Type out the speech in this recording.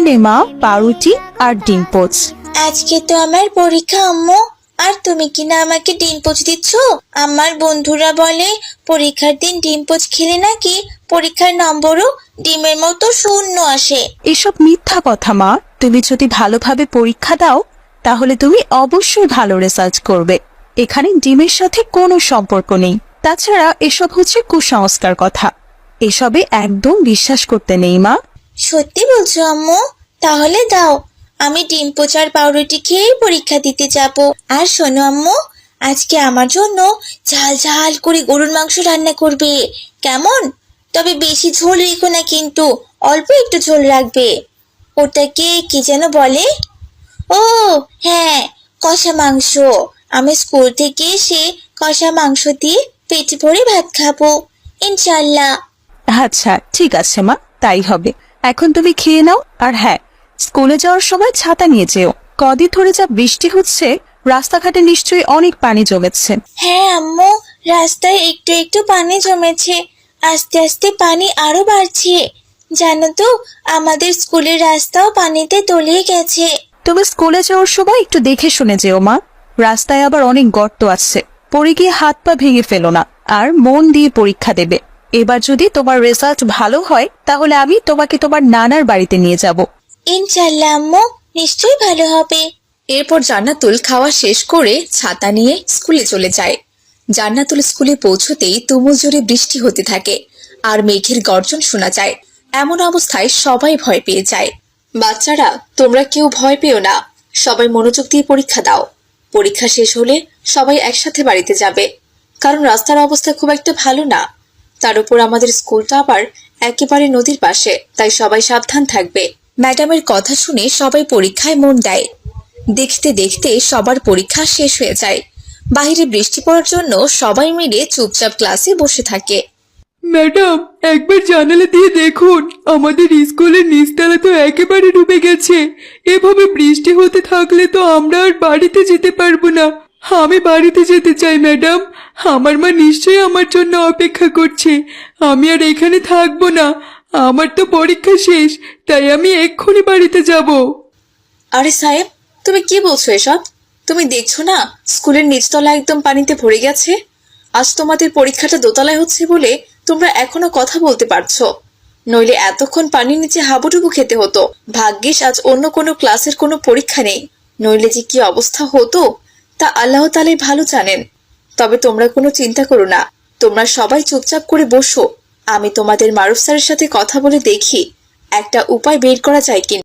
নে মা, পাউরুটি আর ডিম পোচ। আজকে তো আমার পরীক্ষা আম্মু, আর তুমি কিনা আমাকে ডিম পোচ দিচ্ছ। আমার বন্ধুরা বলে পরীক্ষার দিন ডিম পোচ খেলে নাকি পরীক্ষার নম্বরও ডিমের মতো শূন্য আসে। এসব মিথ্যা কথা মা। তুমি যদি ভালোভাবে পরীক্ষা দাও তাহলে তুমি অবশ্যই ভালো রেজাল্ট করবে। এখানে ডিমের সাথে কোনো সম্পর্ক নেই। তাছাড়া এসব হচ্ছে কুসংস্কার কথা, এসবে একদম বিশ্বাস করতে নেই মা। সত্যি বলছো আম্মু? তাহলে দাও, আমি ডিম পোচ আর পাউরুটি খেয়েই পরীক্ষা দিতে যাব। আর শোনো আম্মু, আজকে আমার জন্য ঝাল ঝাল করে গরুর মাংস রান্না করবে, কেমন? তবে বেশি ঝোল রেখো না কিন্তু, অল্প একটু ঝোল রাখবে। ওটাকে কি যেন বলে? ও হ্যাঁ, কষা মাংস। আমি স্কুল থেকে এসে কষা মাংস দিয়ে পেট ভরে ভাত খাবো ইনশাল্লাহ। আচ্ছা ঠিক আছে মা, তাই হবে। এখন তুমি খেয়ে নাও। আর হ্যাঁ, স্কুলে যাওয়ার সময় ছাতা নিয়ে যেও। কদিন ধরে যা বৃষ্টি হচ্ছে, রাস্তাঘাটে নিশ্চয়ই অনেক পানি জমেছে। হ্যাঁ আম্মু, রাস্তায় একটু একটু পানি জমেছে, আস্তে আস্তে পানি আরো বাড়ছে। জানো তো, আমাদের স্কুলের রাস্তাও পানিতে তলিয়ে গেছে। তুমি স্কুলে যাওয়ার সময় একটু দেখে শুনে যেও মা। রাস্তায় আবার অনেক গর্ত আছে, পড়ে গিয়ে হাত পা ভেঙে ফেলো না। আর মন দিয়ে পরীক্ষা দেবে। এবার যদি তোমার রেজাল্ট ভালো হয় তাহলে আমি তোমাকে তোমার নানার বাড়িতে নিয়ে যাব। ইনশাল্লাহ আম্মু, নিশ্চয়ই ভালো হবে। এরপর জান্নাতুল খাওয়া শেষ করে ছাতা নিয়ে স্কুলে চলে যায়। জান্নাতুল স্কুলে পৌঁছতেই তুমুল জোরে বৃষ্টি হতে থাকে আর মেঘের গর্জন শোনা যায়। এমন অবস্থায় সবাই ভয় পেয়ে যায়। বাচ্চারা, তোমরা কেউ ভয় পেও না, সবাই মনোযোগ দিয়ে পরীক্ষা দাও। পরীক্ষা শেষ হলে সবাই একসাথে বাড়িতে যাবে, কারণ রাস্তার অবস্থা খুব একটা ভালো না। তার উপর আমাদের স্কুলটা আবার একেবারে নদীর পাশে, তাই সবাই সাবধান থাকবে। ম্যাডামের কথা শুনে সবাই পরীক্ষায় মন দেয়। দেখতে দেখতে সবার পরীক্ষা শেষ হয়ে যায়। বাইরে বৃষ্টি পড়ার জন্য সবাই মিলে চুপচাপ ক্লাসে বসে থাকে। ম্যাডাম, একবার জানালা দিয়ে দেখুন, আমাদের স্কুলের নিচতলা তো একেবারে ডুবে গেছে। এভাবে বৃষ্টি হতে থাকলে তো আমরা আর বাড়িতে যেতে পারবো না। আমি বাড়িতে যেতে চাই ম্যাডাম, আমার মা নিশ্চয়ই আমার জন্য অপেক্ষা করছে। আমি আর এখানে থাকবো না, আমার তো পরীক্ষা শেষ, তাই আমি এক্ষুনি বাড়িতে যাব। আরে সাহেব, তুমি কি বলছো এসব? তুমি দেখছো না স্কুলের নিচতলা একদম পানিতে ভরে গেছে? আজ তোমাদের পরীক্ষাটা দোতলায় হচ্ছে বলে তোমরা এখনো কথা বলতে পারছো, নইলে এতক্ষণ পানির নিচে হাবুডুবু খেতে হতো। ভাগ্যিস আজ অন্য কোনো ক্লাসের কোনো পরীক্ষা নেই, নইলে যে কি অবস্থা হতো তা আল্লাহ তাআলাই ভালো জানেন। তবে তোমরা কোনো চিন্তা করো না, তোমরা সবাই চুপচাপ করে বসো। আমি তোমাদের মারুফ স্যারের সাথে কথা বলে দেখি একটা উপায় বের করা যায় কিনা।